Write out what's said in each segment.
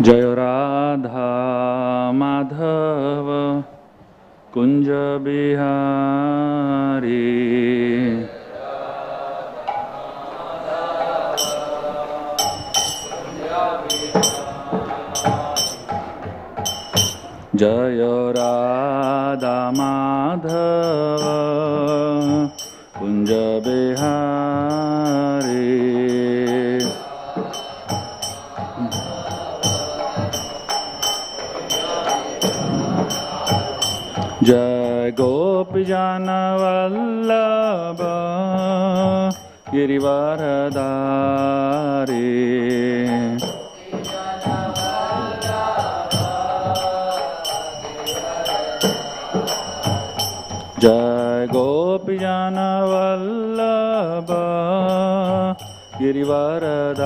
जय राधा माधव कुंज बिहारी जय राधा माधव कुंज बिहारी जय गोपी जन वल्लभ गिरिवरधारी जय गोपी जन वल्लभ गिरिवरधारी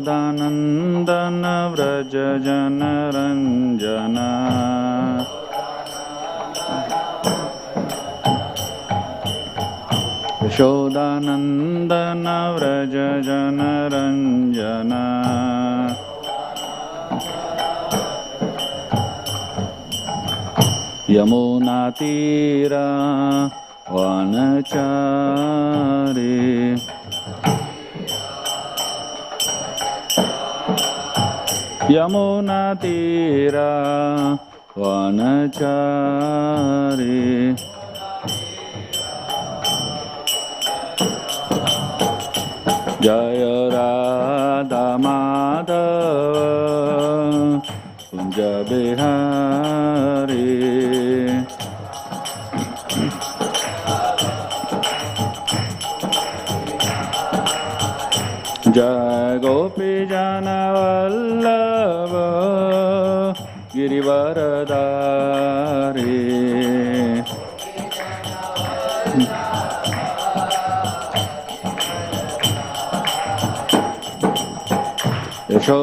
यशोदानंदन व्रज जन रंजन यशोदानंदन व्रज जन रंजन यमुना तीरा वनचारी यमुना तीरा वनचारी जय राधा माधव कुंज बिहारी जय गोपी जन वल्लभ गिरिवरधारी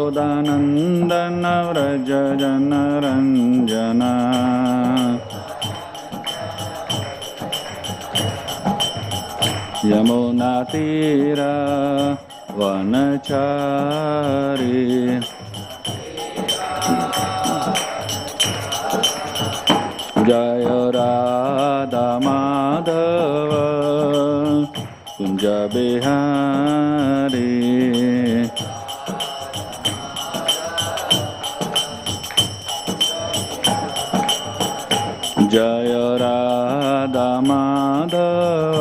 यशोदानंदन व्रज जन रंजन यमुना तीरा वनचारी जय राधा माधव कुंज बिहारी जय राधा माधव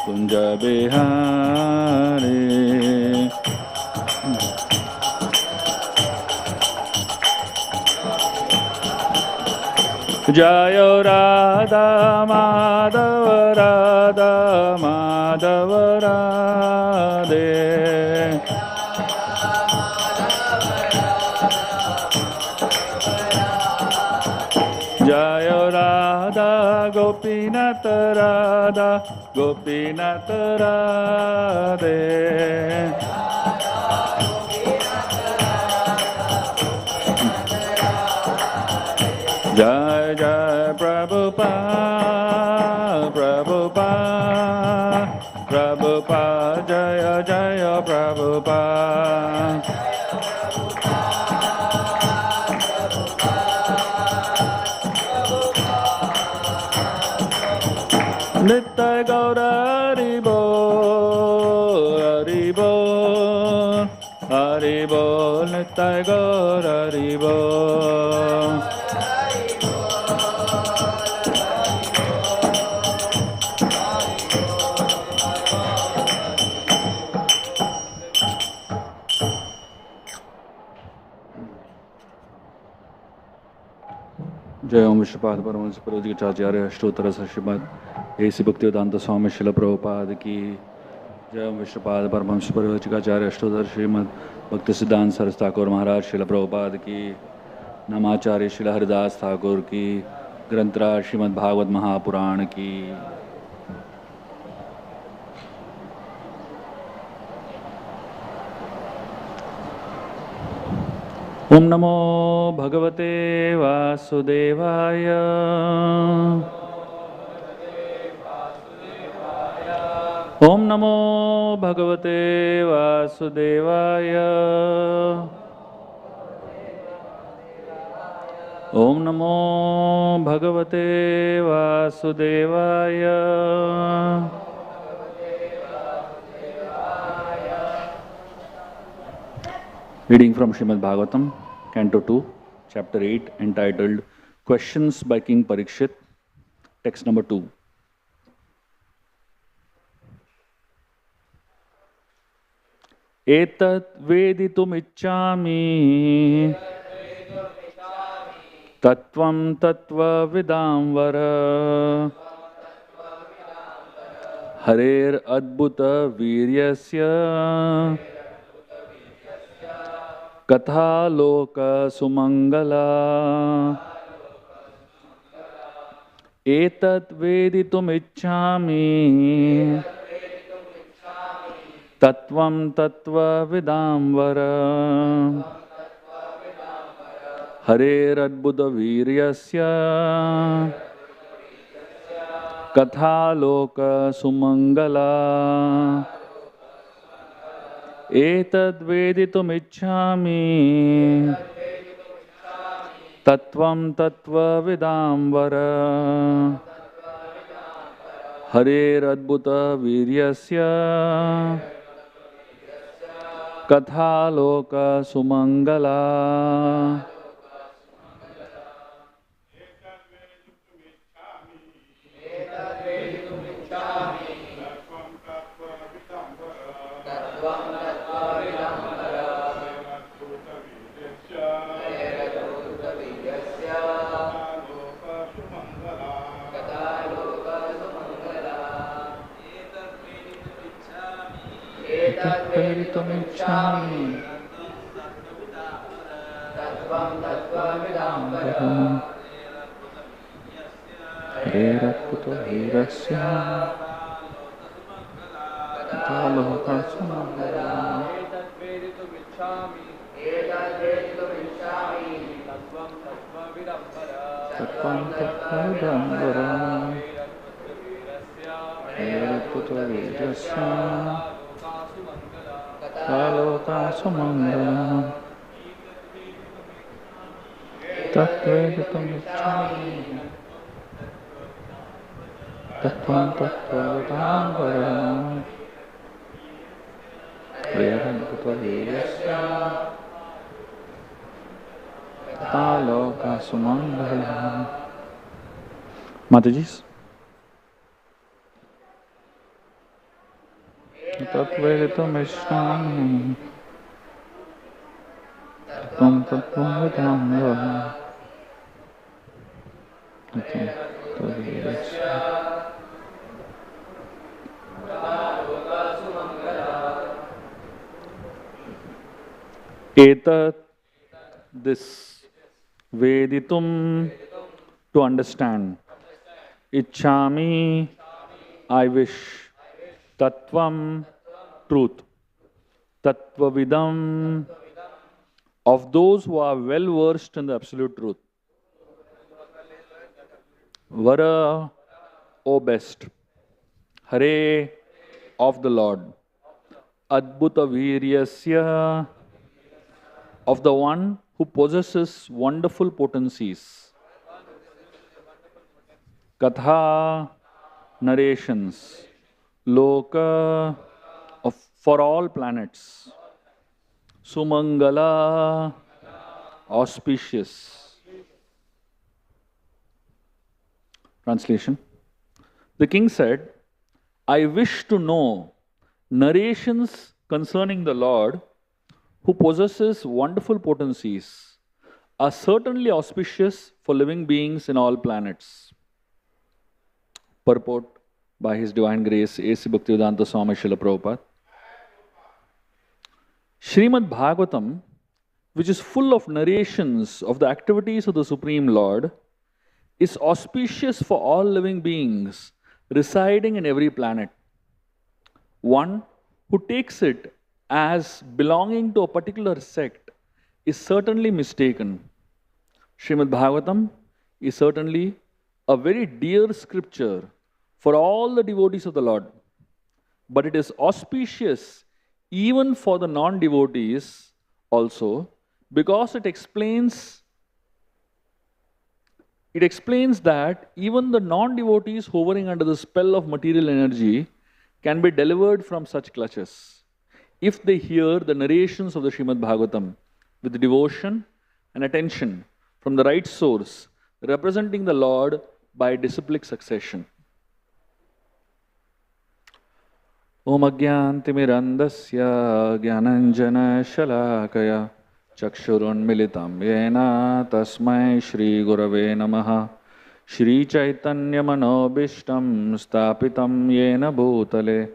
कुंज बिहारी जय राधा माधव राधा माधव राधे जय राधा गोपीनाथ राधा गोपीनाथ राधे जय जय प्रभुपाद प्रभुपाद प्रभुपाद जय जय प्रभुपाद नित्य गौर हरि बोल हरि बोल हरि बोल नित्य गौर हरि बोल जय ओम श्रीपाद परमहंस प्रभुजीचार्य अष्टोत्तर श्रीमद ऐसी भक्तिवेदांत स्वामी शिल प्रभुपाद की जय ओम श्रीपाद परमहंस प्रभुजीचार्य अष्टोत्तर श्रीमद भक्ति सिद्धांत सरस ठाकुर महाराज शिल प्रभुपाद की नमाचार्य शिल हरिदास ठाकुर की ग्रंथराज श्रीमद् भागवत महापुराण की Om Namo Bhagavate Vasudevaya. Om Namo Bhagavate Vasudevaya. Om Namo Bhagavate Vasudevaya. Reading from Srimad Bhagavatam, Canto 2, Chapter 8, entitled Questions by King Parikshit, text number 2. Etat veditum ichchami Tattvam tattva vidamvara Harer adbhuta viryasya Katha loka sumangala Etat veditum ichchami Tattvam tattva vidamvara Harer adbhuta viryasya Katha loka sumangala Etad veditum ichchami Tattvam tattva vidamvara Harer adbhuta viryasya Katha loka sumangala Veditum ichchami Tattvam tattva vidamvara Harer adbhuta viryasya Katha loka sumangala Veditum ichchami Tattvam tattva vidamvara Harer adbhuta viryasya Kaloka sumangala Tatveditum ichchami Tattvam tattva vidamvara Harer adbhuta viryasya Kaloka sumangala. Matajis. Tatveditum ichchami Tattvam tattva vidamvara Etat, this veditum, to understand. Ichchami, I wish. Tattvam, truth. Tattvavidam, of those who are well versed in the absolute truth. Vara, O best. Hare, of the Lord. Adbhuta viryasya, of the one who possesses wonderful potencies. Katha, narrations. Loka, for all planets. Sumangala, auspicious. Translation. The king said, I wish to know narrations concerning the Lord who possesses wonderful potencies are certainly auspicious for living beings in all planets. Purport by His Divine Grace, A.C. Bhaktivedanta Swami Srila Prabhupada. Srimad Bhagavatam, which is full of narrations of the activities of the Supreme Lord, is auspicious for all living beings residing in every planet. One who takes it as belonging to a particular sect is certainly mistaken. Srimad Bhagavatam is certainly a very dear scripture for all the devotees of the Lord, but it is auspicious even for the non-devotees also, because it explains that even the non-devotees hovering under the spell of material energy can be delivered from such clutches if they hear the narrations of the Srimad Bhagavatam with devotion and attention from the right source, representing the Lord by disciplic succession. Om Agyantimirandasya Gyananjana Shalakaya Chakshurunmilitam Yena Tasmai Shri Gurave Namaha Shri Chaitanya Manobishtam Stapitam Yena Bhutale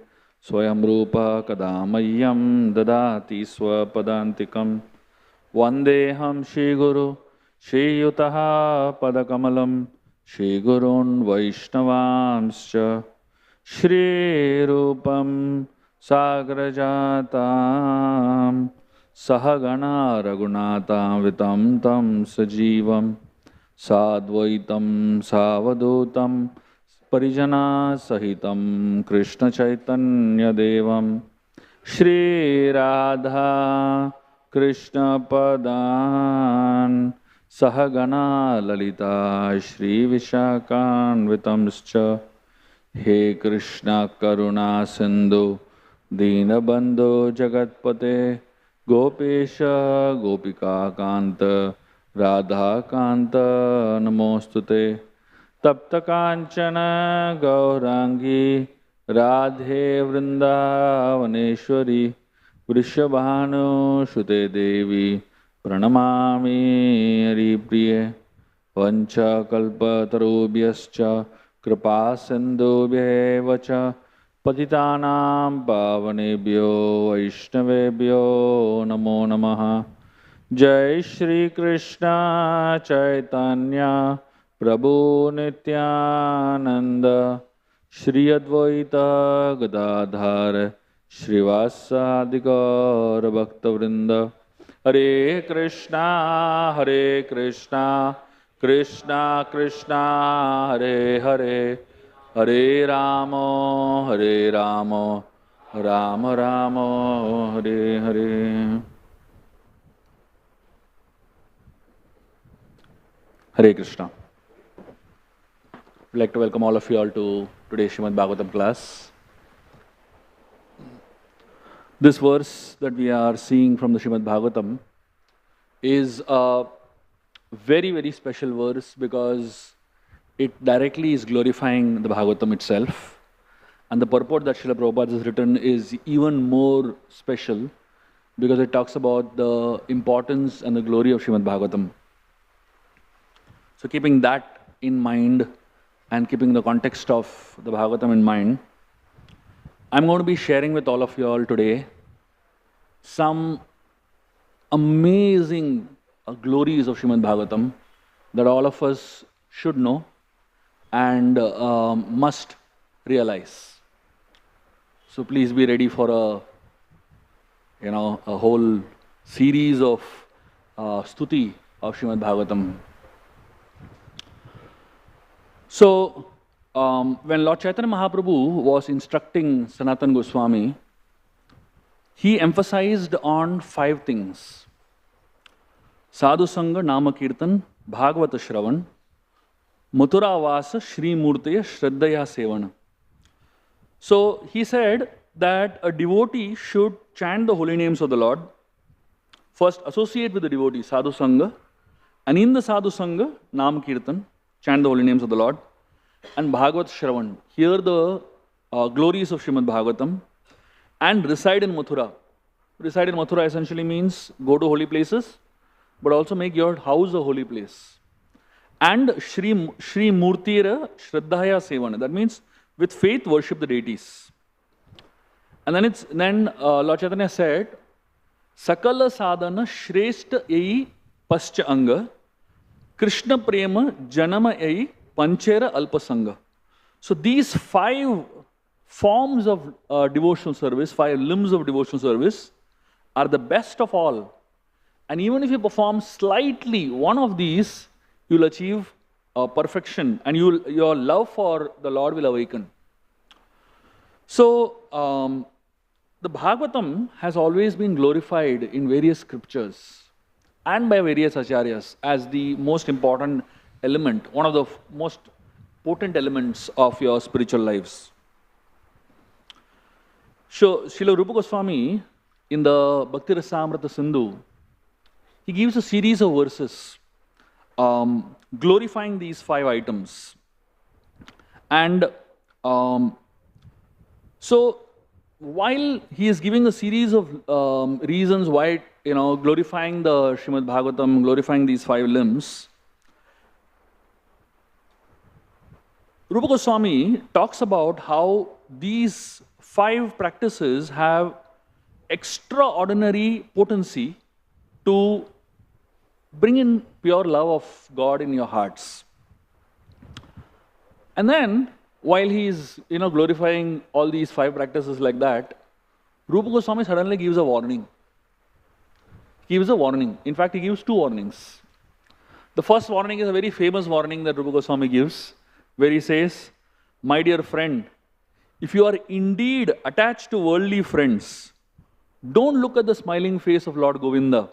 Swayam Rupa Kadamayam Dadati Swapadantikam Vandeham Shri Guru Shri Yutaha Padakamalam Shri Gurun Vaishnavamscha Shri Rupam Sagrajatam Sahagana Raghunatam Vitam Tam Sajivam Sadvaitam Savadutam Parijana Sahitam Krishna Chaitanya Devam Shri Radha Krishna Padan Sahagana Lalita Shri Vishakan Vitamscha He Krishna Karuna Sindhu Dinabandhu Jagatpate Gopesha Gopika Kanta Radha Kanta Namostute Tapta Kanchana Gaurangi Radhe Vrindavaneshwari Vrishabhanu Shute Devi Pranamami Haripriye Vancha Kalpa Tarubhyascha Kripa Sindhubhyev cha Patitanam Pavanebhyo Vaishnavebhyo Namo Namaha Jai Shri Krishna Chaitanya Prabhu Nityananda Shri Advaita Gadadhar Srivasa Gaur Bhaktavrinda Hare Krishna Krishna Krishna Hare Hare Hare Rama Rama Rama Hare Hare. Hare Krishna. I'd like to welcome all of you all to today's Srimad Bhagavatam class. This verse that we are seeing from the Srimad Bhagavatam is a very, very special verse because it directly is glorifying the Bhagavatam itself. And the purport that Srila Prabhupada has written is even more special because it talks about the importance and the glory of Srimad Bhagavatam. So keeping that in mind and keeping the context of the Bhagavatam in mind, I'm going to be sharing with all of you all today some amazing glories of Srimad Bhagavatam that all of us should know and must realize. So please be ready for a whole series of stuti of Srimad Bhagavatam. So when Lord Chaitanya Mahaprabhu was instructing Sanatan Goswami, he emphasized on 5 things: Sadhu Sangha, Nama Kirtan, Bhagavata Shravan, Mathura Vasa, Shri Murtaya, Shraddhaya Sevana. So he said that a devotee should chant the holy names of the Lord, first associate with the devotee, Sadhu Sangha, and in the Sadhu Sangha, Nam Kirtan, chant the holy names of the Lord, and Bhagavat Shravan, hear the glories of Srimad Bhagavatam, and reside in Mathura. Reside in Mathura essentially means go to holy places, but also make your house a holy place. And Shri Murtira Shraddhaya Sevana, that means with faith worship the deities. And then Lord Chaitanya said, Sakala Sadhana Shrestha Yai Pascha Anga, Krishna Prema Janama Yai Panchera Alpasanga. So these 5 forms of devotional service, 5 limbs of devotional service are the best of all. And even if you perform slightly one of these, you'll achieve perfection, and your love for the Lord will awaken. So, the Bhagavatam has always been glorified in various scriptures and by various acharyas as the most important element, one of the most potent elements of your spiritual lives. So, Srila Rupa Goswami, in the Bhakti Rasamrita Sindhu, he gives a series of verses glorifying these 5 items. And so, while he is giving a series of reasons why, glorifying the Srimad Bhagavatam, glorifying these 5 limbs, Rupa Goswami talks about how these 5 practices have extraordinary potency to bring in pure love of God in your hearts. And then, while he is glorifying all these 5 practices like that, Rupa Goswami suddenly gives a warning. He gives a warning. In fact, he gives 2 warnings. The first warning is a very famous warning that Rupa Goswami gives, where he says, "My dear friend, if you are indeed attached to worldly friends, don't look at the smiling face of Lord Govinda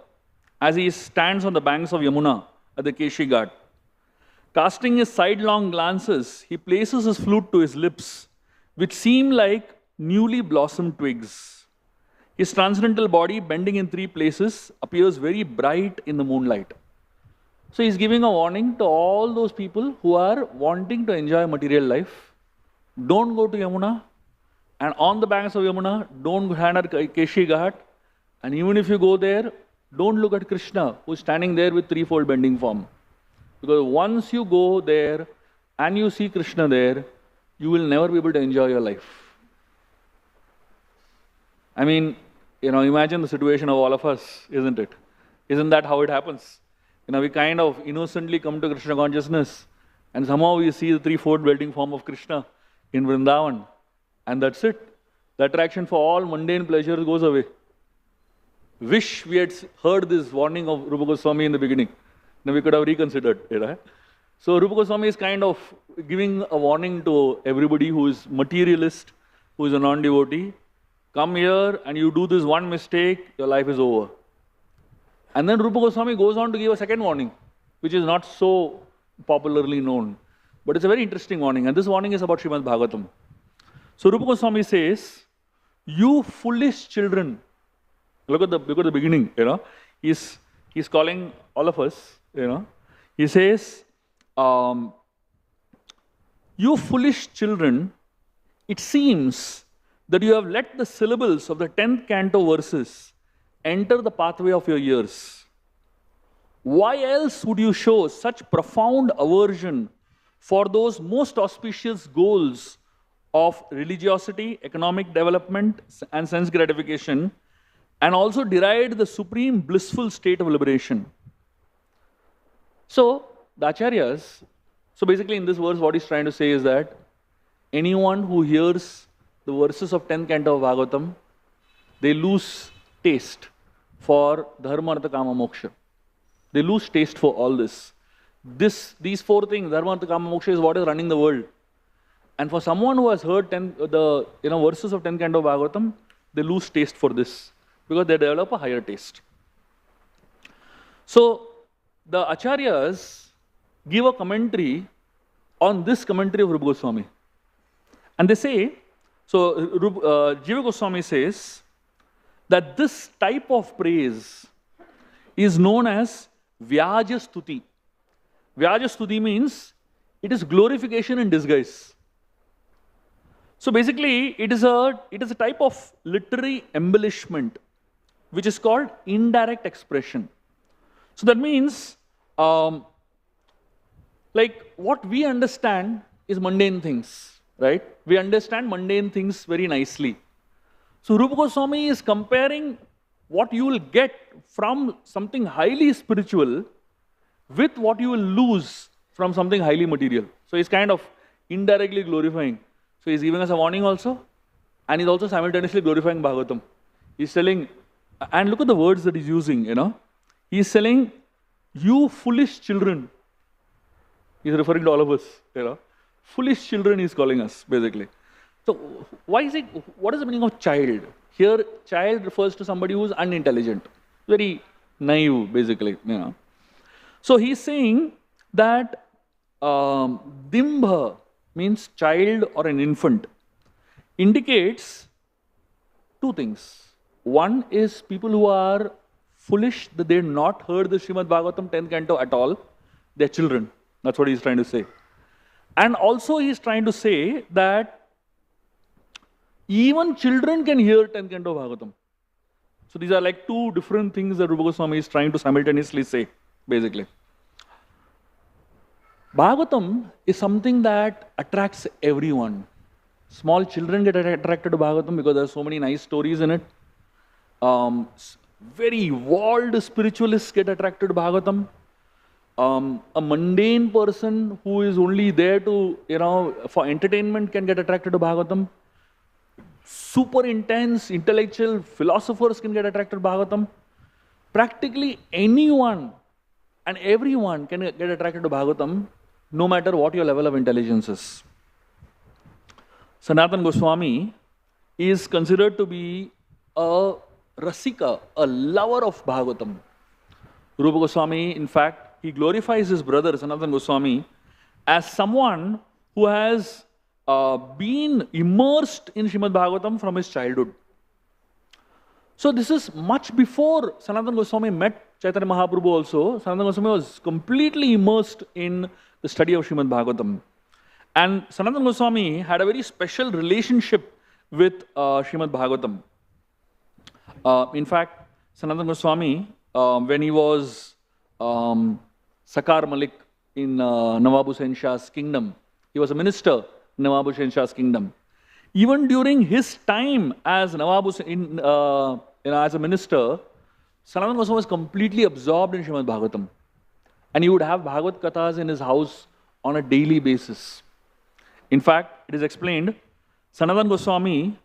as he stands on the banks of Yamuna at the Keshi Ghat. Casting his sidelong glances, he places his flute to his lips, which seem like newly blossomed twigs. His transcendental body, bending in 3 places, appears very bright in the moonlight." So he's giving a warning to all those people who are wanting to enjoy material life. Don't go to Yamuna, and on the banks of Yamuna, don't stand at Keshi Ghat, and even if you go there, don't look at Krishna, who's standing there with 3-fold bending form. Because once you go there and you see Krishna there, you will never be able to enjoy your life. I mean, imagine the situation of all of us, isn't it? Isn't that how it happens? We kind of innocently come to Krishna consciousness, and somehow we see the 3-fold bending form of Krishna in Vrindavan, and that's it. The attraction for all mundane pleasures goes away. Wish we had heard this warning of Rupa Goswami in the beginning. Now we could have reconsidered it. So Rupa Goswami is kind of giving a warning to everybody who is materialist, who is a non-devotee. Come here and you do this one mistake, your life is over. And then Rupa Goswami goes on to give a second warning, which is not so popularly known. But it's a very interesting warning, and this warning is about Srimad Bhagavatam. So Rupa Goswami says, "You foolish children." Look at the beginning, He's calling all of us, He says, "You foolish children, it seems that you have let the syllables of the 10th canto verses enter the pathway of your ears. Why else would you show such profound aversion for those most auspicious goals of religiosity, economic development, and sense gratification, and also deride the supreme blissful state of liberation?" So, the acharyas, so basically in this verse what he's trying to say is that anyone who hears the verses of 10th canto of Bhagavatam, they lose taste for dharma, artha, kama, moksha. They lose taste for all this. These 4 things, dharma, artha, kama, moksha, is what is running the world. And for someone who has heard the verses of 10th canto of Bhagavatam, they lose taste for this, because they develop a higher taste. So, the acharyas give a commentary on this commentary of Rupa Goswami. And they say, Jiva Goswami says that this type of praise is known as Vyaja Stuti. Vyaja Stuti means it is glorification in disguise. So basically, it is a type of literary embellishment which is called indirect expression. So that means, like what we understand is mundane things, right? We understand mundane things very nicely. So Rupa Goswami is comparing what you will get from something highly spiritual with what you will lose from something highly material. So he's kind of indirectly glorifying. So he's giving us a warning also, and he's also simultaneously glorifying Bhagavatam. He's telling, and look at the words that he's using, He is telling, you foolish children. He is referring to all of us, Foolish children he is calling us, basically. So why is it, what is the meaning of child? Here, child refers to somebody who is unintelligent, very naive, basically, So he is saying that Dimbha means child or an infant, indicates two things. One is people who are foolish, that they have not heard the Srimad Bhagavatam 10th canto at all. They are children. That's what he is trying to say. And also he is trying to say that even children can hear 10th canto Bhagavatam. So these are like two different things that Rupa Goswami is trying to simultaneously say, basically. Bhagavatam is something that attracts everyone. Small children get attracted to Bhagavatam because there are so many nice stories in it. Very evolved spiritualists get attracted to Bhagavatam. A mundane person who is only there to, for entertainment can get attracted to Bhagavatam. Super intense intellectual philosophers can get attracted to Bhagavatam. Practically anyone and everyone can get attracted to Bhagavatam, no matter what your level of intelligence is. Sanatan Goswami is considered to be a rasika, a lover of Bhagavatam. Rupa Goswami, in fact, he glorifies his brother Sanatan Goswami as someone who has been immersed in Srimad Bhagavatam from his childhood. So this is much before Sanatan Goswami met Chaitanya Mahaprabhu also. Sanatan Goswami was completely immersed in the study of Srimad Bhagavatam. And Sanatan Goswami had a very special relationship with Srimad Bhagavatam. In fact, Sanatan Goswami, when he was Sakar Malik in Nawab Hussain Shah's kingdom, he was a minister in Nawab Hussain Shah's kingdom. Even during his time as Nawab Hussain, as a minister, Sanatan Goswami was completely absorbed in Srimad Bhagavatam. And he would have Bhagavat Kathas in his house on a daily basis. In fact, it is explained, Sanatan Goswami,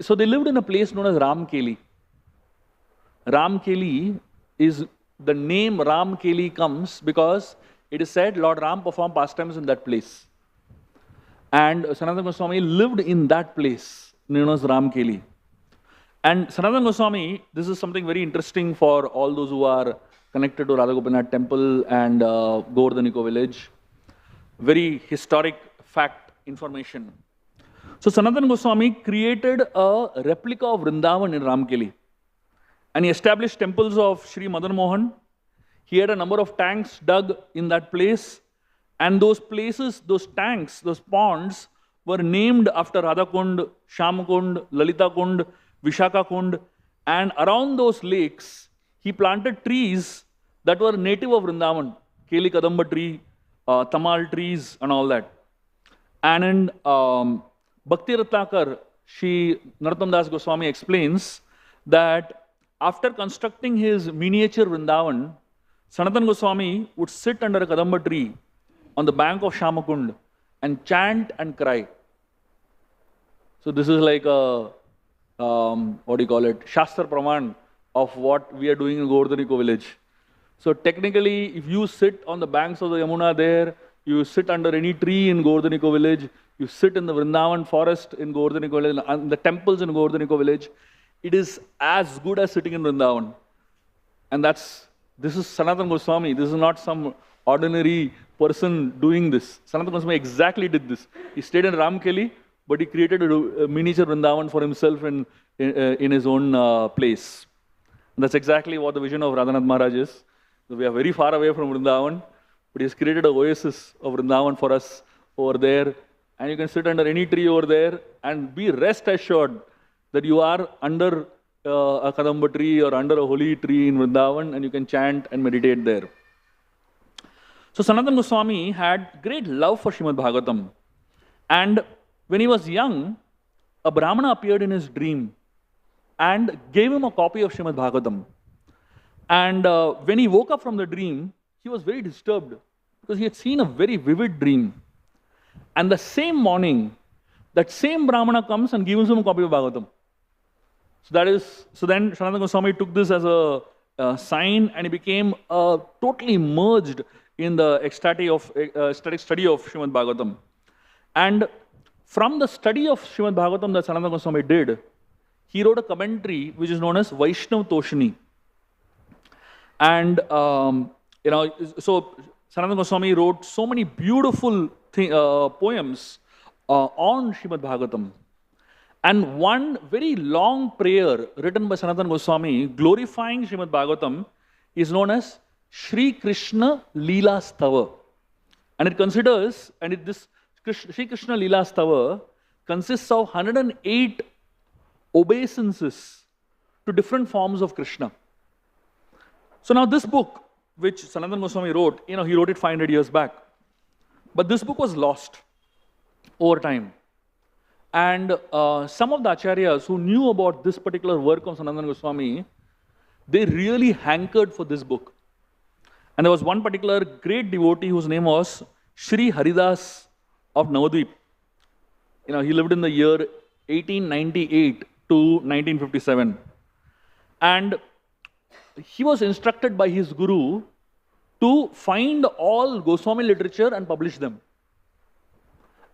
so they lived in a place known as Ramkeli. Ramkeli is, the name Ramkeli comes because it is said Lord Ram performed pastimes in that place. And Sanatan Goswami lived in that place, known as Ramkeli. And Sanatan Goswami, this is something very interesting for all those who are connected to Radha Gopinath temple and Govardhaniko village. Very historic fact, information. So Sanatan Goswami created a replica of Vrindavan in Ramkeli. And he established temples of Sri Madan Mohan. He had a number of tanks dug in that place. And those places, those tanks, those ponds were named after Radha Kund, Sham Kund, Lalita Kund, Vishaka Kund. And around those lakes, he planted trees that were native of Vrindavan. Keli Kadamba tree, Tamal trees and all that. And in Bhakti Ratnakar, Shri Narottam Das Goswami explains that after constructing his miniature Vrindavan, Sanatan Goswami would sit under a Kadamba tree on the bank of Shamakund and chant and cry. So this is like a, Shastra Praman of what we are doing in Govardhaniko village. So technically, if you sit on the banks of the Yamuna there, you sit under any tree in Govardhaniko village, you sit in the Vrindavan forest in Govardhaniko village, and the temples in Govardhaniko village, it is as good as sitting in Vrindavan. And this is Sanatan Goswami. This is not some ordinary person doing this. Sanatan Goswami exactly did this. He stayed in Ramkeli, but he created a miniature Vrindavan for himself in his own place. And that's exactly what the vision of Radhanath Maharaj is. So we are very far away from Vrindavan, but he has created an oasis of Vrindavan for us over there. And you can sit under any tree over there and be rest assured that you are under a Kadamba tree or under a holy tree in Vrindavan, and you can chant and meditate there. So Sanatan Goswami had great love for Srimad Bhagavatam. And when he was young, a Brahmana appeared in his dream and gave him a copy of Srimad Bhagavatam. And when he woke up from the dream, he was very disturbed because he had seen a very vivid dream. And the same morning, that same Brahmana comes and gives him a copy of Bhagavatam. So then Sanatan Goswami took this as sign, and he became totally immersed in the ecstatic study of Srimad Bhagavatam. And from the study of Srimad Bhagavatam that Sanatan Goswami did, he wrote a commentary which is known as Vaishnav Toshini. And so Sanatan Goswami wrote so many beautiful poems on Srimad Bhagavatam. And one very long prayer written by Sanatan Goswami glorifying Srimad Bhagavatam is known as Shri Krishna Leela Stava. And it considers, this Shri Krishna Leela Stava consists of 108 obeisances to different forms of Krishna. So now this book, which Sanatan Goswami wrote, he wrote it 500 years back. But this book was lost over time. And some of the acharyas who knew about this particular work of Sanatan Goswami, they really hankered for this book. And there was one particular great devotee whose name was Sri Haridas of Navadvip. He lived in the year 1898 to 1957. And he was instructed by his guru to find all Goswami literature and publish them.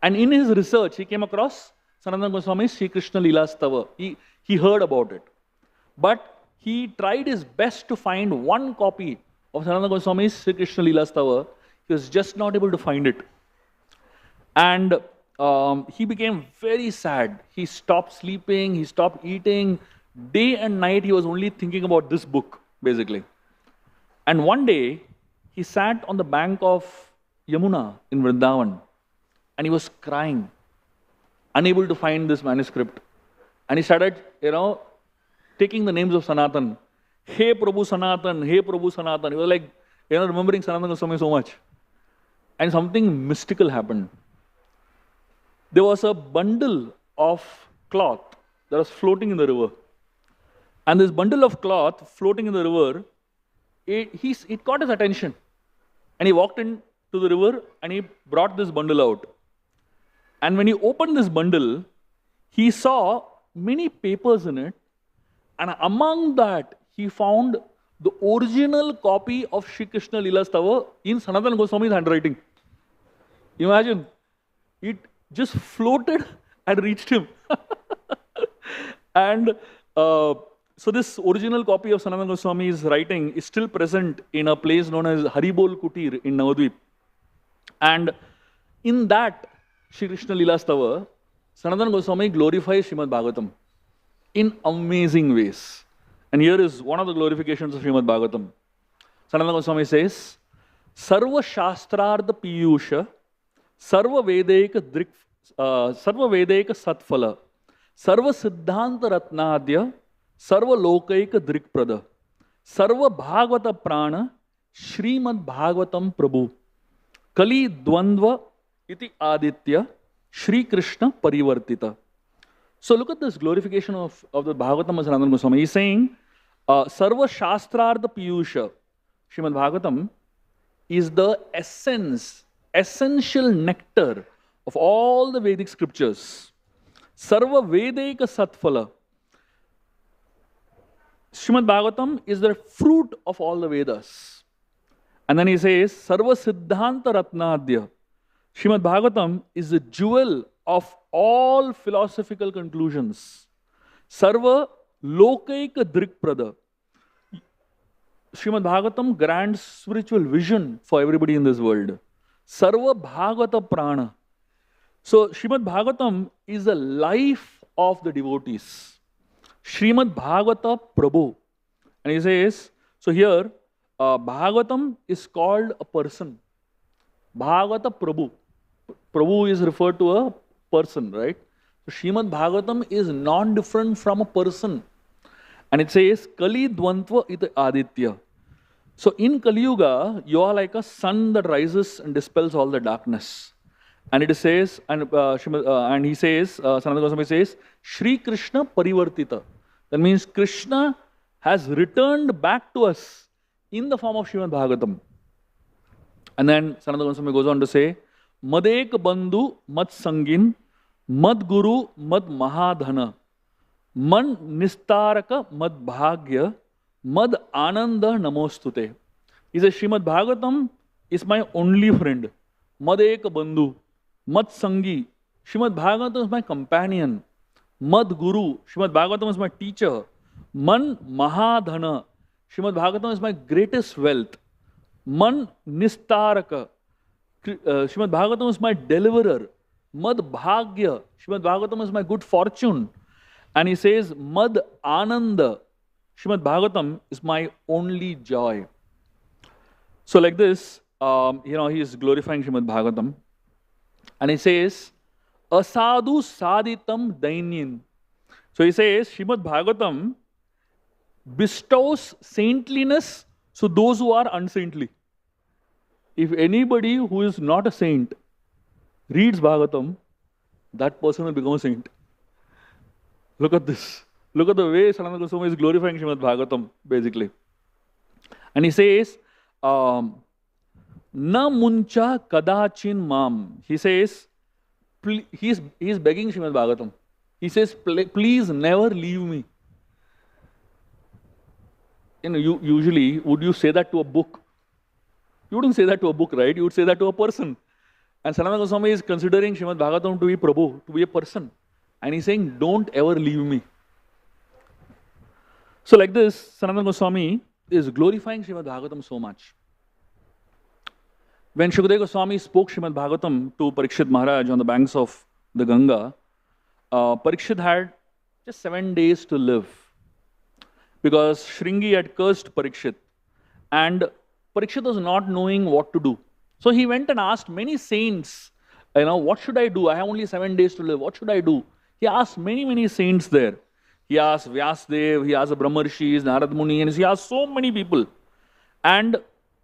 And in his research, he came across Sanatan Goswami's Sri Krishna Leela Stava. He heard about it. But he tried his best to find one copy of Sanatan Goswami's Sri Krishna Leela Stava. He was just not able to find it. And he became very sad. He stopped sleeping, he stopped eating. Day and night he was only thinking about this book, basically. And one day, he sat on the bank of Yamuna in Vrindavan and he was crying, unable to find this manuscript. And he started, taking the names of Sanatan. Hey Prabhu Sanatan, Hey Prabhu Sanatan. He was like, remembering Sanatan Goswami so much. And something mystical happened. There was a bundle of cloth that was floating in the river. And this bundle of cloth floating in the river, it caught his attention. And he walked into the river and he brought this bundle out. And when he opened this bundle, he saw many papers in it. And among that, he found the original copy of Shri Krishna Leela Stava in Sanatan Goswami's handwriting. Imagine, it just floated and reached him. And so this original copy of Sanatan Goswami's writing is still present in a place known as Haribol Kutir in Navadvip. And in that Shri Krishna Leela Stava, Sanatan Goswami glorifies Srimad Bhagavatam in amazing ways. And here is one of the glorifications of Srimad Bhagavatam. Sanatan Goswami says, Sarva Shastrartha Piyusha, Sarva Vedaika Satphala, Sarva Siddhanta Ratnadya, Sarva Lokaika Drikprada, Sarva Bhagavata Prana, Srimad Bhagavatam Prabhu, Kali Dvandva iti Aditya, Shri Krishna Parivartita. So look at this glorification of the Bhagavatam of Sanatan Goswami. He's saying, Sarva Shastrartha Piyusha, Srimad Bhagavatam, is the essential nectar of all the Vedic scriptures. Sarva Vedaika Satphala. Srimad Bhagavatam is the fruit of all the Vedas. And then he says, Sarva Siddhanta Ratnadya. Srimad Bhagavatam is the jewel of all philosophical conclusions. Sarva Lokaika Drikprada. Srimad Bhagavatam grants spiritual vision for everybody in this world. Sarva Bhagavata Prana. So Srimad Bhagavatam is the life of the devotees. Srimad Bhagavata Prabhu. And he says, so here, Bhagavatam is called a person. Bhagavata Prabhu. Prabhu is referred to a person, right? So Srimad Bhagavatam is non-different from a person. And it says, Kali Dvantva iti Aditya. So in Kali Yuga, you are like a sun that rises and dispels all the darkness. And it says, and he says, Sanatan Goswami says, Shri Krishna Parivartita. That means Krishna has returned back to us in the form of Srimad Bhagavatam. And then Sanatan Goswami goes on to say, Madek Bandhu Mad Sangin, Mad Guru Mad Mahadhana, Man Nistaraka Mad Bhagya, Mad Ananda Namostute. He says, Srimad Bhagavatam is my only friend. Mad Ek Bandhu. Mad Sangi. Srimad Bhagavatam is my companion. Mad Guru. Srimad Bhagavatam is my teacher. Man Mahadhana. Srimad Bhagavatam is my greatest wealth. Man Nistaraka. Srimad Bhagavatam is my deliverer. Mad Bhagya. Srimad Bhagavatam is my good fortune. And he says, Mad Ananda. Srimad Bhagavatam is my only joy. So like this, he is glorifying Srimad Bhagavatam. And he says, Asadu Saditam Dainyin. So he says, Srimad Bhagavatam bestows saintliness to those who are unsaintly. If anybody who is not a saint reads Bhagavatam, that person will become a saint. Look at this. Look at the way Sanatan Goswami is glorifying Srimad Bhagavatam, basically. And he says, Na muncha kadachin mam. He says, he is begging Srimad Bhagavatam. He says, please never leave me. Usually, would you say that to a book? You wouldn't say that to a book, right? You would say that to a person. And Sanatan Goswami is considering Srimad Bhagavatam to be Prabhu, to be a person. And he's saying, don't ever leave me. So like this, Sanatan Goswami is glorifying Srimad Bhagavatam so much. When Shukadeva Goswami spoke Srimad Bhagavatam to Parikshit Maharaj on the banks of the Ganga, Parikshit had just 7 days to live. Because Shringi had cursed Parikshit. And Parikshit was not knowing what to do. So he went and asked many saints, what should I do? I have only 7 days to live. What should I do? He asked many saints there. He asked Vyasdev, he asked the Brahmarshis, Narad Muni, and he asked so many people. And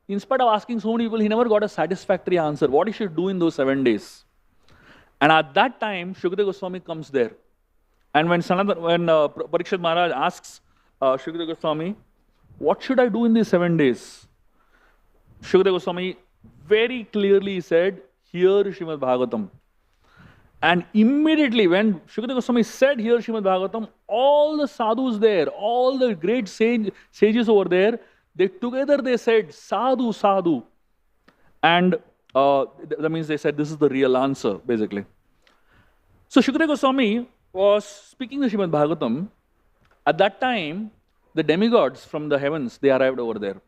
in spite of asking so many people, he never got a satisfactory answer. What he should do in those 7 days. And at that time, Shukadeva Goswami comes there. And when Parikshit Maharaj asks Shukadeva Goswami, what should I do in these 7 days? Shukadeva Goswami very clearly said, hear Srimad Bhagavatam. And immediately when Shukadeva Goswami said, hear Srimad Bhagavatam, all the sadhus there, all the great sages over there, they said, sadhu, sadhu. And that means they said, this is the real answer, basically. So Shukadeva Goswami was speaking the Srimad Bhagavatam. At that time, the demigods from the heavens, they arrived over there.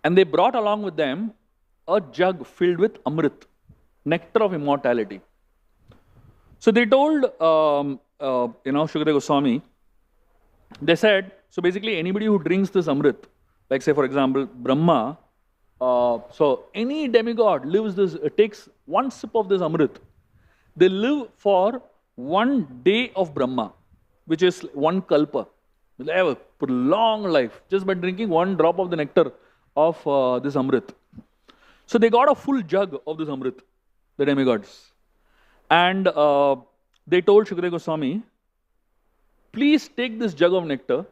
And they brought along with them a jug filled with Amrit, nectar of immortality. So they told, Shukadeva Goswami, they said, so basically anybody who drinks this Amrit, like say for example, Brahma, so any demigod takes one sip of this Amrit, they live for 1 day of Brahma, which is 1 kalpa. They have a long life just by drinking 1 drop of the nectar of this Amrit. So they got a full jug of this Amrit, the demigods. And they told Shukadeva Goswami, please take this jug of nectar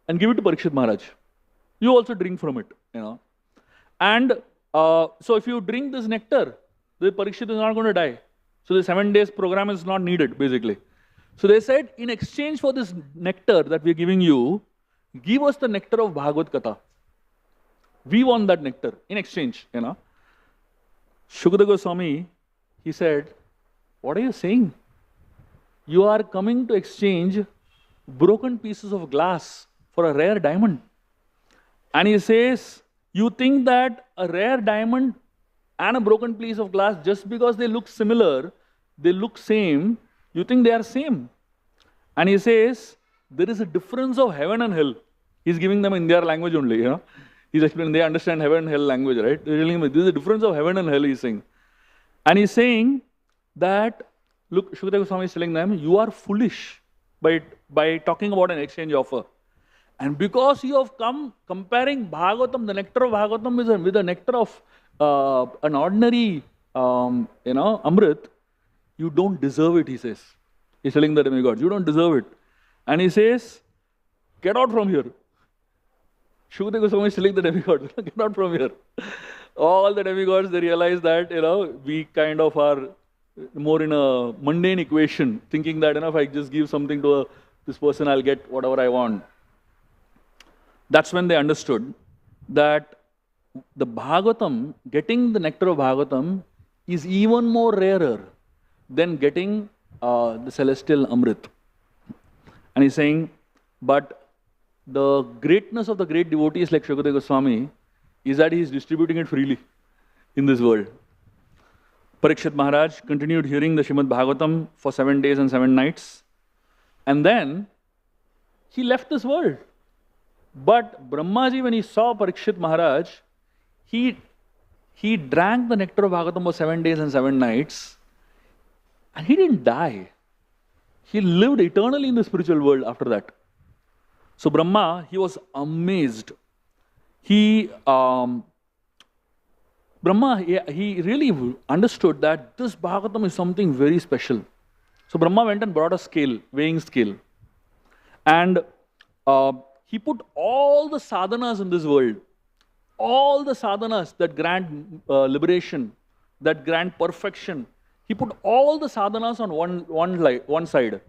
and give it to Parikshit Maharaj. You also drink from it, And so if you drink this nectar, the Parikshit is not going to die. So the 7 days program is not needed, basically. So they said, in exchange for this nectar that we are giving you, give us the nectar of Bhagavad Katha. We want that nectar in exchange, Shukadeva Goswami, he said, what are you saying? You are coming to exchange broken pieces of glass for a rare diamond. And he says, you think that a rare diamond and a broken piece of glass, just because they look similar, they look same, you think they are same. And he says, there is a difference of heaven and hell. He's giving them in their language only, He's explaining, they understand heaven and hell language, right? They're telling him, this is the difference of heaven and hell, he's saying. And he's saying that, look, Shukadeva Goswami is telling them, you are foolish by talking about an exchange offer. And because you have come comparing Bhagavatam, the nectar of Bhagavatam with the nectar of an ordinary, Amrit, you don't deserve it, he says. He's telling the demigods, you don't deserve it. And he says, get out from here. Shukadeva Goswami is telling the demigods, get out from here. All the demigods, they realize that, we kind of are more in a mundane equation, thinking that, if I just give something to this person, I'll get whatever I want. That's when they understood that the Bhagavatam, getting the nectar of Bhagavatam, is even more rarer than getting the celestial Amrit. And he's saying, but the greatness of the great devotees like Shubha Goswami is that he is distributing it freely in this world. Parikshit Maharaj continued hearing the Srimad Bhagavatam for 7 days and 7 nights. And then he left this world. But Brahmaji, when he saw Parikshit Maharaj, he drank the nectar of Bhagavatam for 7 days and 7 nights. And he didn't die. He lived eternally in the spiritual world after that. So Brahma, he was amazed. Brahma, he really understood that this Bhagavatam is something very special. So Brahma went and brought a scale, weighing scale. And he put all the sadhanas in this world, all the sadhanas that grant liberation, that grant perfection, he put all the sadhanas on one side.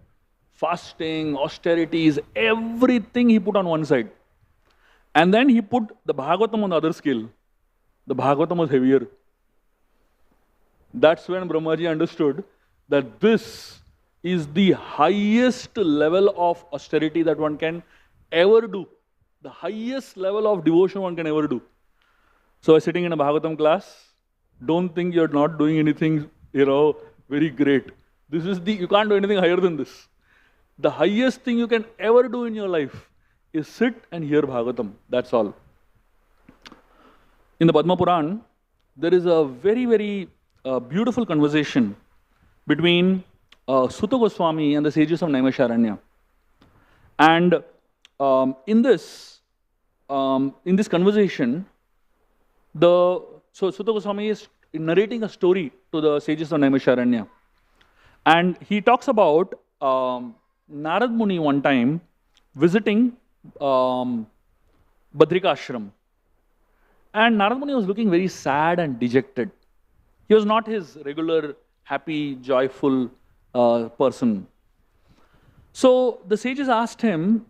Fasting, austerities, everything he put on one side. And then he put the Bhagavatam on the other scale. The Bhagavatam was heavier. That's when Brahmaji understood that this is the highest level of austerity that one can ever do. The highest level of devotion one can ever do. So sitting in a Bhagavatam class, don't think you're not doing anything, very great. You can't do anything higher than this. The highest thing you can ever do in your life is sit and hear Bhagavatam. That's all. In the Padma Puran, there is a very, very beautiful conversation between Suta Goswami and the sages of Naimisharanya. And in this conversation, so Suta Goswami is narrating a story to the sages of Naimisharanya. And he talks about Narad Muni one time visiting Badrika Ashram. And Narad Muni was looking very sad and dejected. He was not his regular, happy, joyful person. So the sages asked him,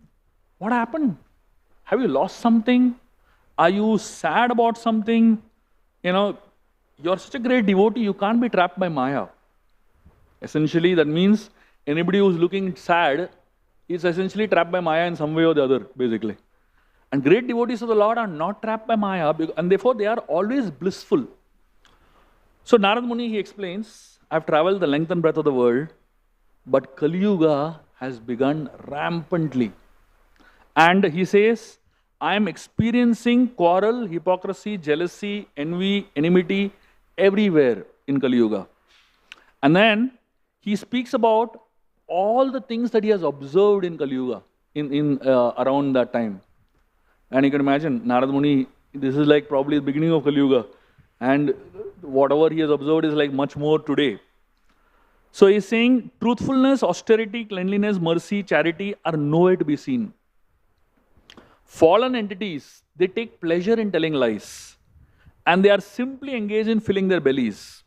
what happened? Have you lost something? Are you sad about something? You're such a great devotee, you can't be trapped by Maya. Essentially, that means anybody who's looking sad is essentially trapped by Maya in some way or the other, basically. And great devotees of the Lord are not trapped by Maya, and therefore they are always blissful. So Narad Muni, he explains, I've traveled the length and breadth of the world, but Kali Yuga has begun rampantly. And he says, I am experiencing quarrel, hypocrisy, jealousy, envy, enmity everywhere in Kali Yuga. And then he speaks about all the things that he has observed in Kali Yuga around that time. And you can imagine, Narad Muni, this is like probably the beginning of Kali Yuga. And whatever he has observed is like much more today. So he's saying, truthfulness, austerity, cleanliness, mercy, charity are nowhere to be seen. Fallen entities, they take pleasure in telling lies. And they are simply engaged in filling their bellies.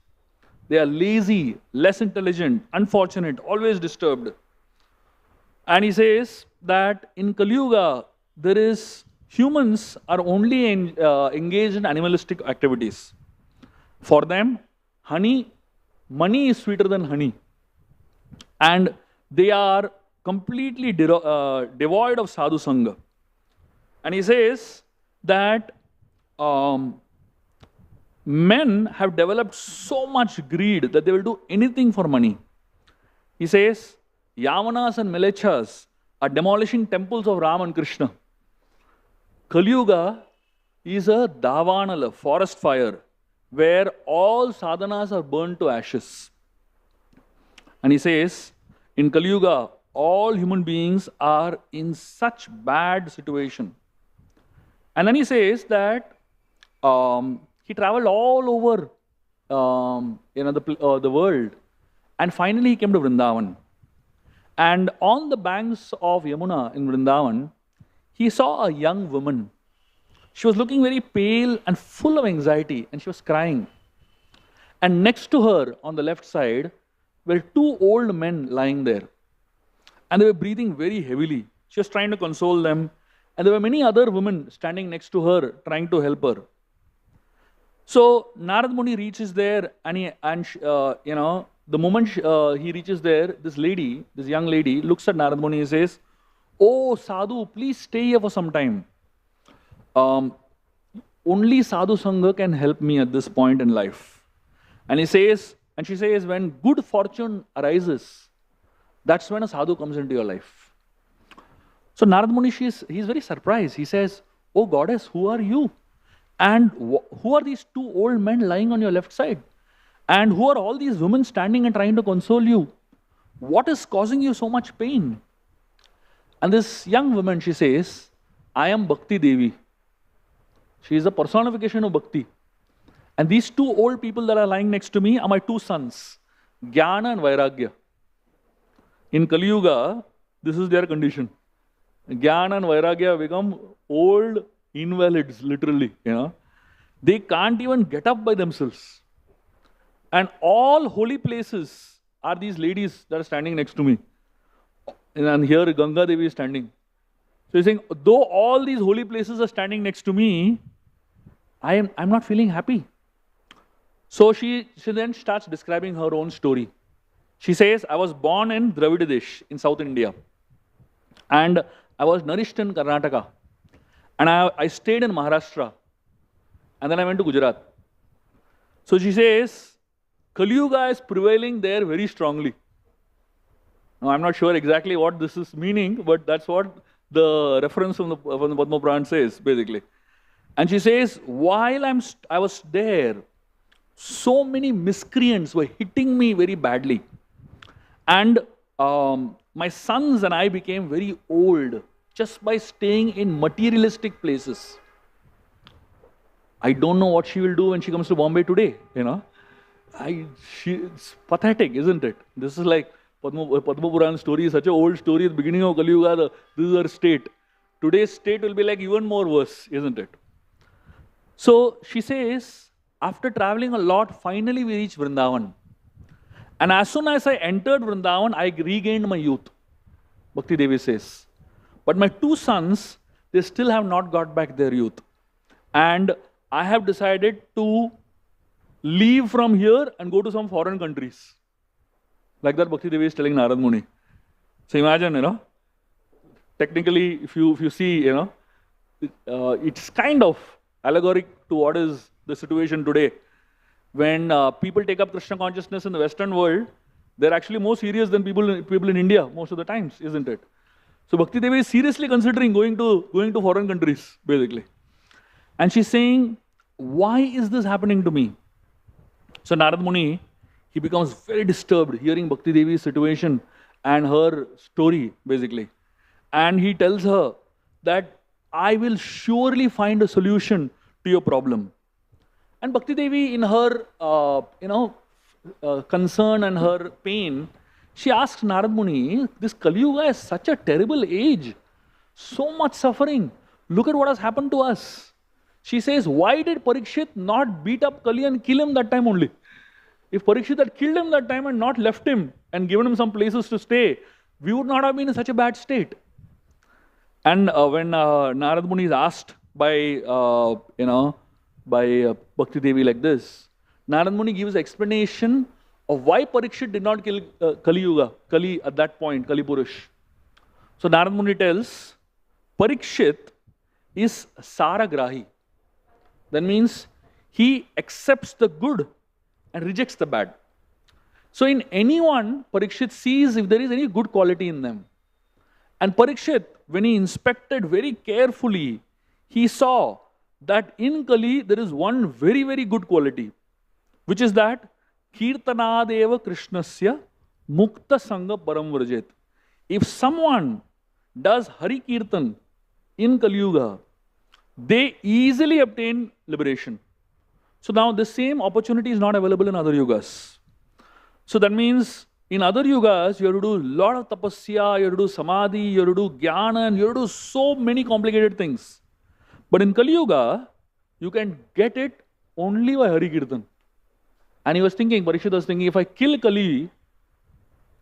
They are lazy, less intelligent, unfortunate, always disturbed. And he says that in Kali Yuga, humans are only engaged in animalistic activities. For them, money is sweeter than honey. And they are completely devoid of sadhu sangha. And he says that men have developed so much greed that they will do anything for money. He says, Yavanas and Milechas are demolishing temples of Ram and Krishna. Kali Yuga is a Davanala, forest fire, where all sadhanas are burned to ashes. And he says, in Kali Yuga, all human beings are in such bad situation. And then he says that he traveled all over the world, and finally he came to Vrindavan. And on the banks of Yamuna in Vrindavan, he saw a young woman. She was looking very pale and full of anxiety, and she was crying. And next to her, on the left side, were two old men lying there. And they were breathing very heavily. She was trying to console them. And there were many other women standing next to her, trying to help her. So Narad Muni reaches there, and the moment he reaches there, this young lady, looks at Narad Muni and says, "Oh Sadhu, please stay here for some time. Only Sadhu Sangha can help me at this point in life." And she says, when good fortune arises, that's when a sadhu comes into your life. So Narad Muni, he's very surprised. He says, "Oh goddess, who are you? And who are these two old men lying on your left side? And who are all these women standing and trying to console you? What is causing you so much pain?" And this young woman, she says, "I am Bhakti Devi. She is a personification of Bhakti. And these two old people that are lying next to me are my two sons, Jnana and Vairagya. In Kali Yuga, this is their condition. Jnana and Vairagya become old invalids, literally. They can't even get up by themselves. And all holy places are these ladies that are standing next to me. And here Ganga Devi is standing. So he's saying, though all these holy places are standing next to me, I'm not feeling happy." So she then starts describing her own story. She says, "I was born in Dravidadesh in South India. And I was nourished in Karnataka. And I stayed in Maharashtra. And then I went to Gujarat." So she says, Kali Yuga is prevailing there very strongly. Now, I'm not sure exactly what this is meaning, but that's what the reference from the Padma Puran says, basically. And she says, while I was there, so many miscreants were hitting me very badly. And my sons and I became very old just by staying in materialistic places. I don't know what she will do when she comes to Bombay today, It's pathetic, isn't it? This is like Padma Puran story, such an old story at the beginning of Kali Yuga. This is her state. Today's state will be like even more worse, isn't it? So she says, after traveling a lot, finally we reached Vrindavan. And as soon as I entered Vrindavan, I regained my youth. Bhakti Devi says. But my two sons, they still have not got back their youth. And I have decided to leave from here and go to some foreign countries. Like that Bhakti Devi is telling Narad Muni. So imagine, technically, if you see, it's kind of allegoric to what is the situation today. When people take up Krishna consciousness in the Western world, they're actually more serious than people in India most of the times, isn't it? So Bhakti Devi is seriously considering going to foreign countries, basically. And she's saying, why is this happening to me? So Narad Muni, he becomes very disturbed hearing Bhakti Devi's situation and her story, basically. And he tells her that I will surely find a solution to your problem. And Bhakti Devi, in her concern and her pain, she asks Narad Muni, this Kali Yuga is such a terrible age, so much suffering. Look at what has happened to us. She says, why did Parikshit not beat up Kali and kill him that time only? If Parikshit had killed him that time and not left him and given him some places to stay, we would not have been in such a bad state. And when Narad Muni is asked by Bhakti Devi like this, Narad Muni gives explanation of why Parikshit did not kill Kali at that point, Kali Purush. So Narad Muni tells, Parikshit is Saragrahi. That means he accepts the good and rejects the bad. So in anyone, Parikshit sees if there is any good quality in them. And Parikshit, when he inspected very carefully, he saw that in Kali there is one very, very good quality, which is that Kirtanadeva Krishnasya Mukta Sangha Param Vrajet. If someone does Hari Kirtan in Kali Yuga, they easily obtain liberation. So now the same opportunity is not available in other yugas. So that means in other yugas, you have to do a lot of tapasya, you have to do samadhi, you have to do jnana, and you have to do so many complicated things. But in Kali Yuga, you can get it only by Hari Kirtan. And he was thinking, Parikshit was thinking, if I kill Kali,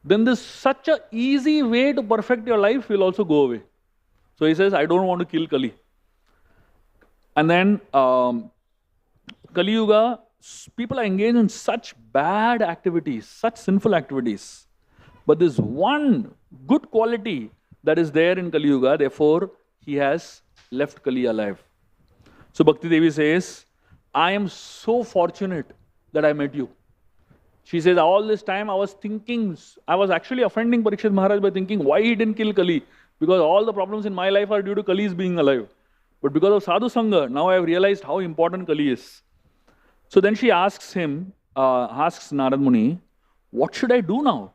then this such an easy way to perfect your life will also go away. So he says, I don't want to kill Kali. And then Kali Yuga, people are engaged in such bad activities, such sinful activities. But there's one good quality that is there in Kali Yuga, therefore he has left Kali alive. So Bhakti Devi says, I am so fortunate that I met you. She says, all this time I was thinking, I was actually offending Parikshit Maharaj by thinking why he didn't kill Kali. Because all the problems in my life are due to Kali's being alive. But because of Sadhu Sangha, now I have realized how important Kali is. So then she asks him, asks Narad Muni, what should I do now?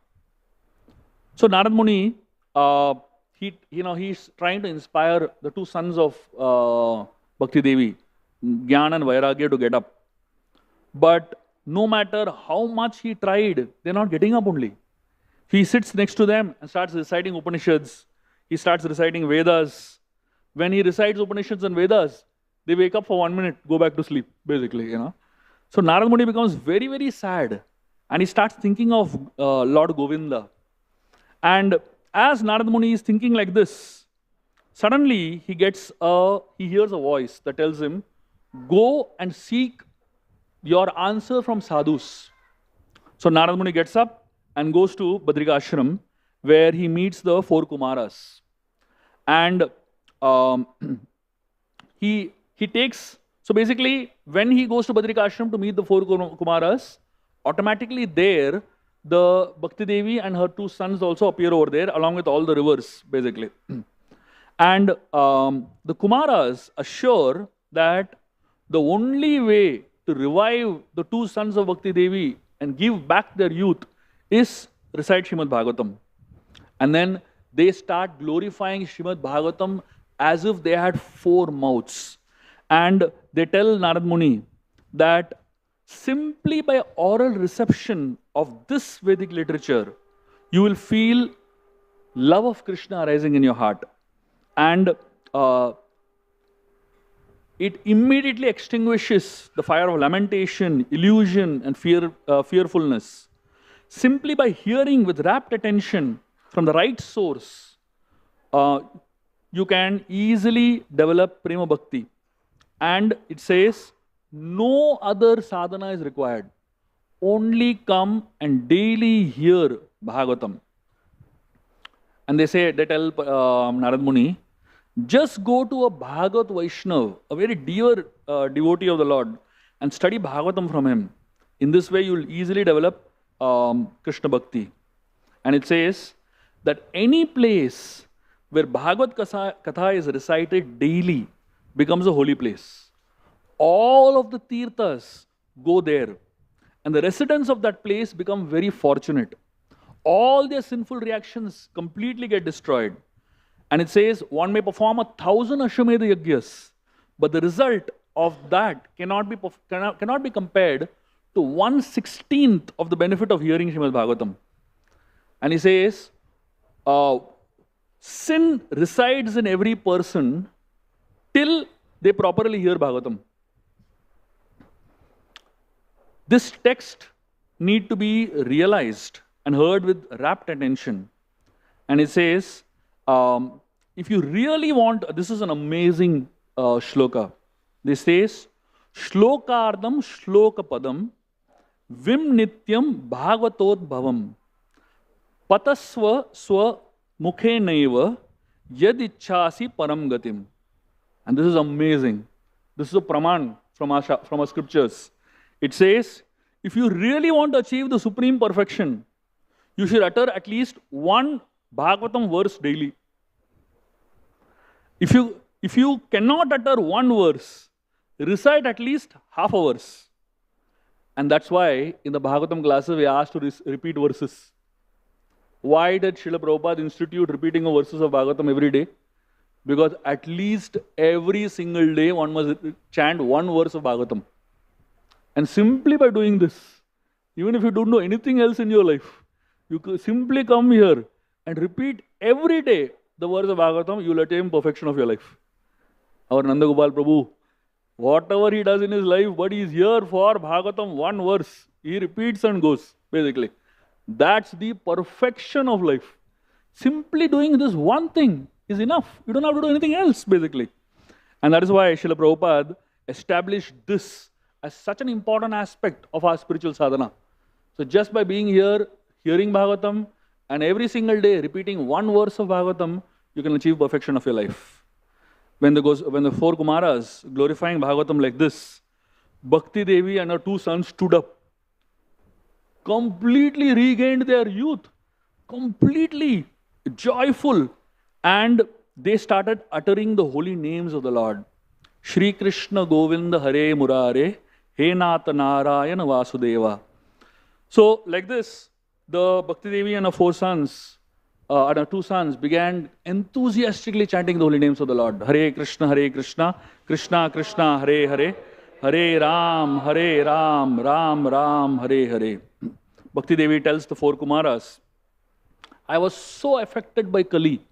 So Narad Muni, he's trying to inspire the two sons of Bhakti Devi, Gyan and Vairagya, to get up. But no matter how much he tried, they're not getting up only. He sits next to them and starts reciting Upanishads. He starts reciting Vedas. When he recites Upanishads and Vedas, they wake up for 1 minute, go back to sleep, basically, So Narad Muni becomes very, very sad. And he starts thinking of Lord Govinda. And as Narad Muni is thinking like this, suddenly he hears a voice that tells him, go and seek your answer from sadhus. So Narad Muni gets up and goes to Badrika Ashram, where he meets the 4 Kumaras. And he takes, so basically when he goes to Badrika Ashram to meet the 4 Kumaras, automatically there the Bhakti Devi and her 2 sons also appear over there along with all the rivers, basically. And the Kumaras assure that the only way to revive the 2 sons of Bhakti Devi and give back their youth is recite Srimad Bhagavatam. And then they start glorifying Srimad Bhagavatam as if they had 4 mouths. And they tell Narad Muni that simply by oral reception of this Vedic literature, you will feel love of Krishna arising in your heart. And it immediately extinguishes the fire of lamentation, illusion, and fearfulness. Simply by hearing with rapt attention from the right source, you can easily develop Prema Bhakti. And it says, no other sadhana is required. Only come and daily hear Bhagavatam. And they tell Narad Muni, just go to a Bhagavat Vaishnav, a very dear devotee of the Lord, and study Bhagavatam from him. In this way, you will easily develop Krishna Bhakti. And it says that any place where Bhagavat Katha is recited daily becomes a holy place. All of the tirthas go there. And the residents of that place become very fortunate. All their sinful reactions completely get destroyed. And it says one may perform 1,000 Ashwamedha Yagyas, but the result of that cannot be compared to 1/16th of the benefit of hearing Srimad Bhagavatam. And he says, sin resides in every person till they properly hear Bhagavatam. This text need to be realized and heard with rapt attention. And it says, if you really want, this is an amazing shloka. This says, Shlokardam shlokapadam vim nityam bhagavatod bhavam patasva swa mukhe naiva yad ichhasi param gatim. And this is amazing. This is a praman from our scriptures. It says, if you really want to achieve the supreme perfection, you should utter at least one Bhagavatam verse daily. If you cannot utter one verse, recite at least half a verse. And that's why in the Bhagavatam classes we are asked to repeat verses. Why did Srila Prabhupada institute repeating of verses of Bhagavatam every day? Because at least every single day one must chant one verse of Bhagavatam. And simply by doing this, even if you don't know anything else in your life, you could simply come here and repeat every day the verse of Bhagavatam, you will attain perfection of your life. Our Nanda Gopal Prabhu, whatever he does in his life, but he is here for Bhagavatam, one verse. He repeats and goes, basically. That's the perfection of life. Simply doing this one thing is enough. You don't have to do anything else, basically. And that is why Srila Prabhupada established this as such an important aspect of our spiritual sadhana. So just by being here, hearing Bhagavatam, and every single day repeating one verse of Bhagavatam, you can achieve perfection of your life. When the four Kumaras glorifying Bhagavatam like this, Bhakti Devi and her two sons stood up, completely regained their youth, completely joyful, and they started uttering the holy names of the Lord. Shri Krishna Govinda Hare Murare, He Nata Narayana Vasudeva. So, like this, the Bhakti Devi and her four sons, and her two sons, began enthusiastically chanting the holy names of the Lord. Hare Krishna, Krishna Krishna, Hare Hare, Hare Ram, Ram Ram, Hare Hare. Bhakti Devi tells the four Kumaras, I was so affected by Kali.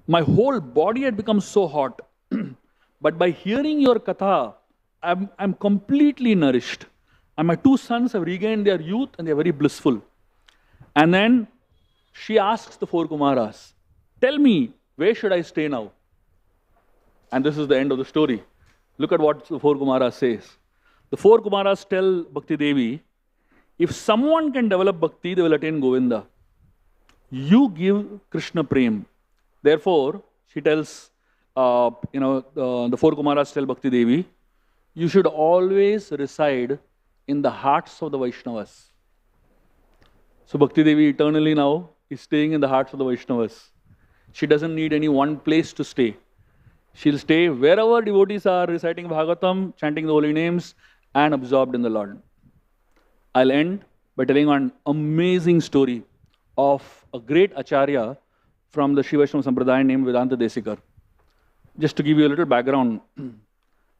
My whole body had become so hot. But by hearing your katha, I'm completely nourished. And my two sons have regained their youth and they're very blissful. And then she asks the four Kumaras, tell me, where should I stay now? And this is the end of the story. Look at what the four Kumaras says. The four Kumaras tell Bhakti Devi, if someone can develop bhakti, they will attain Govinda. You give Krishna prem. Therefore, she tells, the four Kumaras tell Bhakti Devi, you should always reside in the hearts of the Vaishnavas. So Bhakti Devi eternally now is staying in the hearts of the Vaishnavas. She doesn't need any one place to stay. She'll stay wherever devotees are reciting Bhagavatam, chanting the holy names, and absorbed in the Lord. I'll end by telling an amazing story of a great Acharya from the Sri Vaishnava Sampradaya named Vedanta Desikar. Just to give you a little background,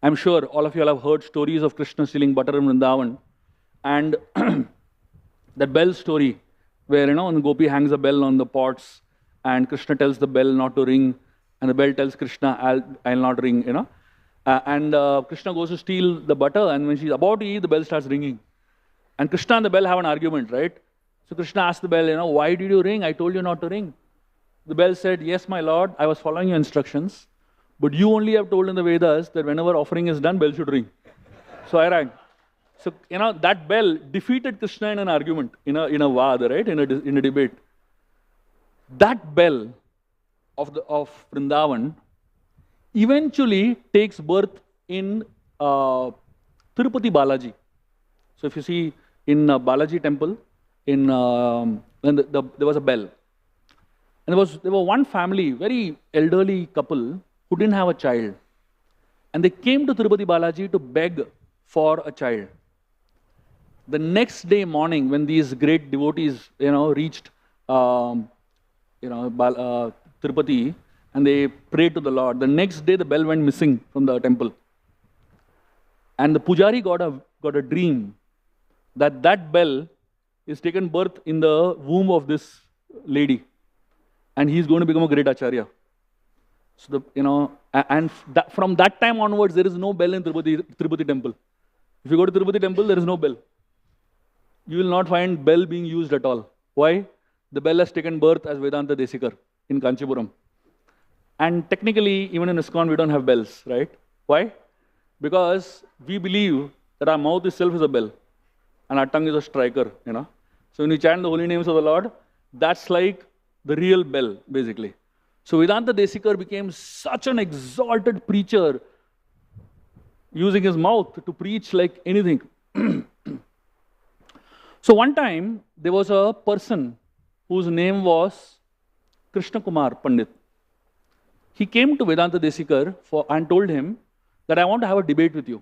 I'm sure all of you all have heard stories of Krishna stealing butter in Vrindavan, and that bell story where, when Gopi hangs a bell on the pots and Krishna tells the bell not to ring, and the bell tells Krishna, I'll not ring, Krishna goes to steal the butter, and when she's about to eat, the bell starts ringing. And Krishna and the bell have an argument, right? So Krishna asks the bell, why did you ring? I told you not to ring. The bell said, yes, my lord, I was following your instructions, but you only have told in the Vedas that whenever offering is done, bell should ring. So I rang. So, that bell defeated Krishna in an argument, in a vada, right? In a debate. That bell of Vrindavan eventually takes birth in Tirupati Balaji. So if you see in Balaji temple, there was a bell. And there was one family, very elderly couple, who didn't have a child. And they came to Tirupati Balaji to beg for a child. The next day morning, when these great devotees, reached, Tirupati, and they prayed to the Lord, the next day the bell went missing from the temple. And the pujari got a dream that bell is taken birth in the womb of this lady, and he's going to become a great acharya. So from that time onwards, there is no bell in Tirupati temple. If you go to Tirupati temple, there is no bell. You will not find bell being used at all. Why? The bell has taken birth as Vedanta Desikar in Kanchipuram. And technically, even in ISKCON, we don't have bells, right? Why? Because we believe that our mouth itself is a bell and our tongue is a striker, So when we chant the holy names of the Lord, that's like the real bell, basically. So Vedanta Desikar became such an exalted preacher, using his mouth to preach like anything. So one time, there was a person whose name was Krishna Kumar Pandit. He came to Vedanta Desikar and told him that I want to have a debate with you.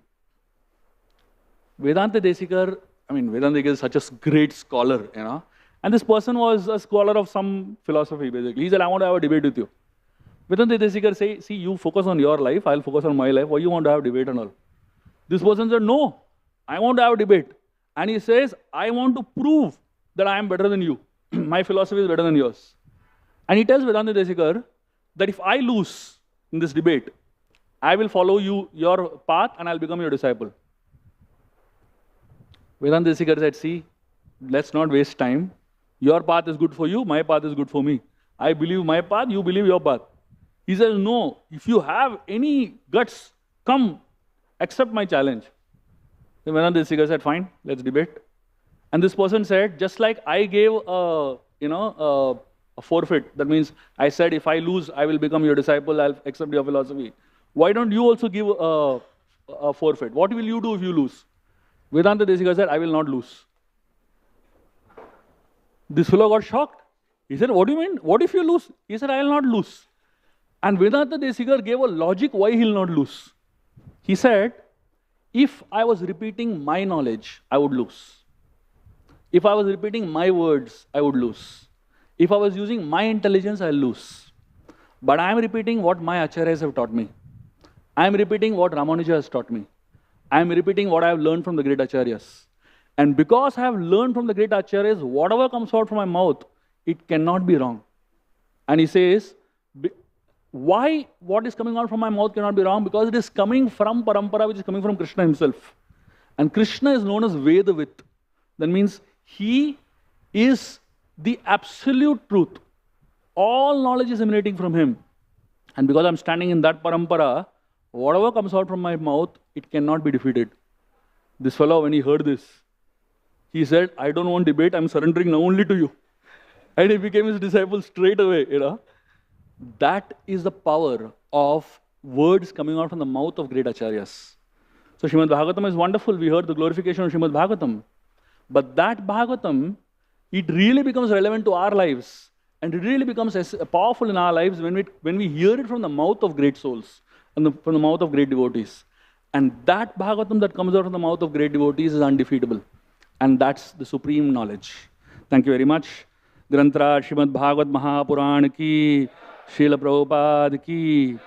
Vedanta Desikar is such a great scholar, And this person was a scholar of some philosophy, basically. He said, I want to have a debate with you. Vedanta Desikar say, see, you focus on your life, I'll focus on my life. Why you want to have a debate and all? This person said, no, I want to have a debate. And he says, I want to prove that I am better than you. My philosophy is better than yours. And he tells Vedanta Desikar that if I lose in this debate, I will follow your path and I'll become your disciple. Vedanta Desikar said, see, let's not waste time. Your path is good for you, my path is good for me. I believe my path, you believe your path. He says, no, if you have any guts, come, accept my challenge. Then Vedanta Desikar said, fine, let's debate. And this person said, just like I gave a forfeit, that means I said, if I lose, I will become your disciple, I'll accept your philosophy. Why don't you also give a forfeit? What will you do if you lose? Vedanta Desikar said, I will not lose. This fellow got shocked. He said, what do you mean? What if you lose? He said, I will not lose. And Vedanta Desikar gave a logic why he will not lose. He said, if I was repeating my knowledge, I would lose. If I was repeating my words, I would lose. If I was using my intelligence, I'll lose. But I am repeating what my acharyas have taught me. I am repeating what Ramanuja has taught me. I am repeating what I have learned from the great acharyas. And because I have learned from the great acharyas, whatever comes out from my mouth, it cannot be wrong. And he says, why what is coming out from my mouth cannot be wrong? Because it is coming from parampara, which is coming from Krishna himself. And Krishna is known as Vedavit. That means he is the absolute truth. All knowledge is emanating from him. And because I'm standing in that parampara, whatever comes out from my mouth, it cannot be defeated. This fellow, when he heard this, he said, I don't want debate, I'm surrendering now only to you. And he became his disciple straight away, That is the power of words coming out from the mouth of great acharyas. So Srimad Bhagavatam is wonderful. We heard the glorification of Srimad Bhagavatam. But that Bhagavatam, it really becomes relevant to our lives. And it really becomes powerful in our lives when we hear it from the mouth of great souls and from the mouth of great devotees. And that Bhagavatam that comes out from the mouth of great devotees is undefeatable. And that's the supreme knowledge. Thank you very much. Grantra Srimad Bhagavat Mahapuran ki, Srila Prabhupada ki.